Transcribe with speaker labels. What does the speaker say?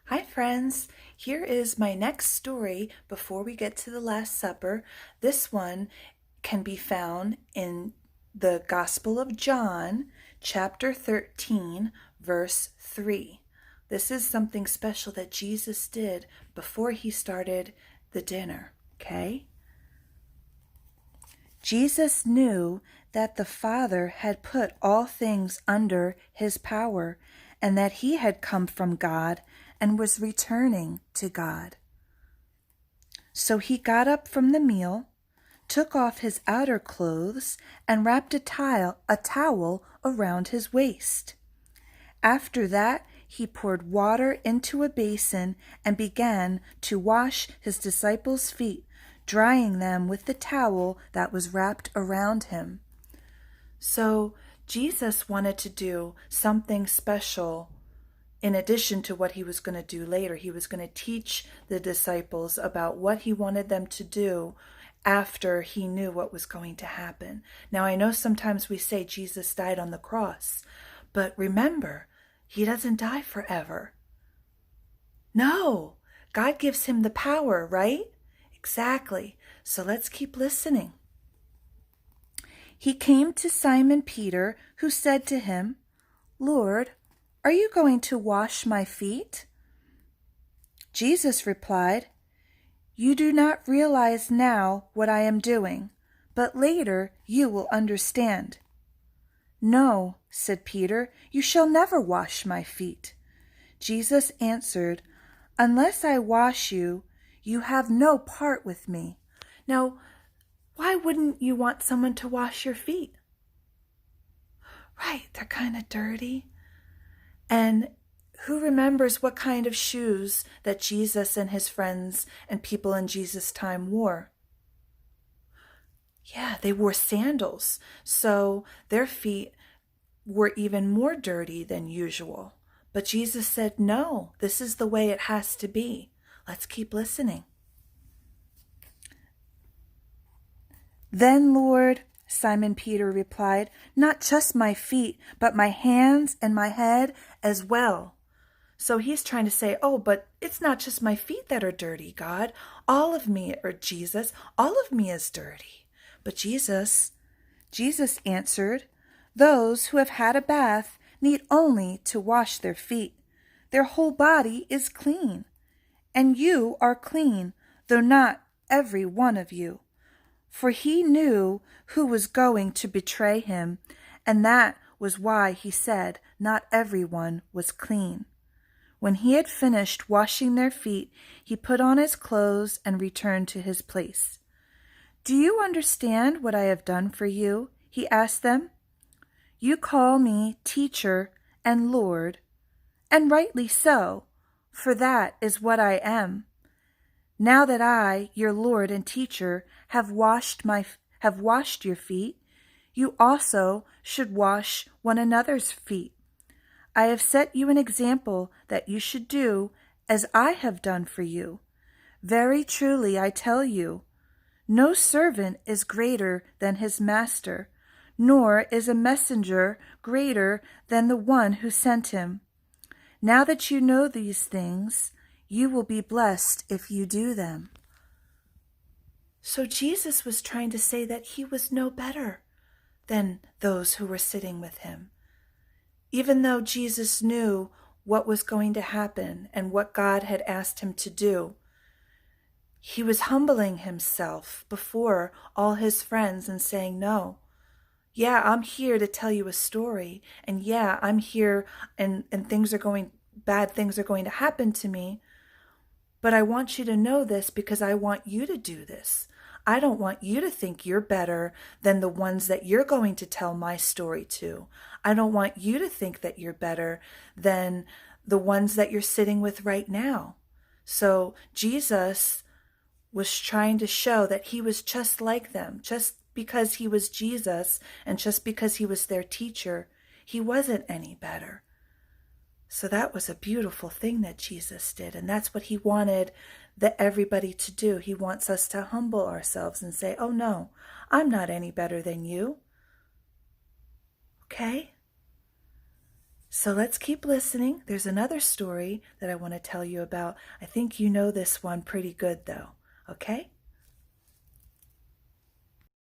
Speaker 1: Hi, friends. Here is my next story before we get to the Last Supper. This one can be found in the Gospel of John, chapter 13, verse 3. This is something special that Jesus did before he started the dinner, okay? Jesus knew that the Father had put all things under his power and that he had come from God and was returning to God. So he got up from the meal, took off his outer clothes, and wrapped a towel around his waist. After that, he poured water into a basin and began to wash his disciples' feet, drying them with the towel that was wrapped around him. So Jesus wanted to do something special in addition to what he was going to do later. He was going to teach the disciples about what he wanted them to do after he knew what was going to happen. Now, I know sometimes we say Jesus died on the cross, but remember, he doesn't die forever. No, God gives him the power, right? Exactly. So let's keep listening. He came to Simon Peter, who said to him, "Lord, are you going to wash my feet?" Jesus replied, "You do not realize now what I am doing, but later you will understand." "No," said Peter, "you shall never wash my feet." Jesus answered, "Unless I wash you, you have no part with me." Now, why wouldn't you want someone to wash your feet? Right, they're kind of dirty. And who remembers what kind of shoes that Jesus and his friends and people in Jesus' time wore? Yeah, they wore sandals. So their feet were even more dirty than usual. But Jesus said, "No, this is the way it has to be." Let's keep listening. "Then, Lord," Simon Peter replied, "not just my feet, but my hands and my head as well." So he's trying to say, "Oh, but it's not just my feet that are dirty, God. All of me, or Jesus, all of me is dirty." But Jesus answered, "Those who have had a bath need only to wash their feet. Their whole body is clean. And you are clean, though not every one of you." For he knew who was going to betray him, and that was why he said not everyone was clean. When he had finished washing their feet, he put on his clothes and returned to his place. "Do you understand what I have done for you?" he asked them. "You call me teacher and Lord, and rightly so, for that is what I am. Now that I, your Lord and teacher, have washed your feet, you also should wash one another's feet. I have set you an example that you should do as I have done for you. Very truly I tell you, no servant is greater than his master, nor is a messenger greater than the one who sent him. Now that you know these things, you will be blessed if you do them." So Jesus was trying to say that he was no better than those who were sitting with him. Even though Jesus knew what was going to happen and what God had asked him to do, he was humbling himself before all his friends and saying, "No, yeah, I'm here to tell you a story, and yeah, I'm here and bad things are going to happen to me, but I want you to know this because I want you to do this. I don't want you to think you're better than the ones that you're going to tell my story to. I don't want you to think that you're better than the ones that you're sitting with right now." So Jesus was trying to show that he was just like them. Just because he was Jesus and just because he was their teacher, he wasn't any better. So that was a beautiful thing that Jesus did, and that's what he wanted everybody to do. He wants us to humble ourselves and say, "Oh no, I'm not any better than you." Okay? So let's keep listening. There's another story that I want to tell you about. I think you know this one pretty good, though. Okay?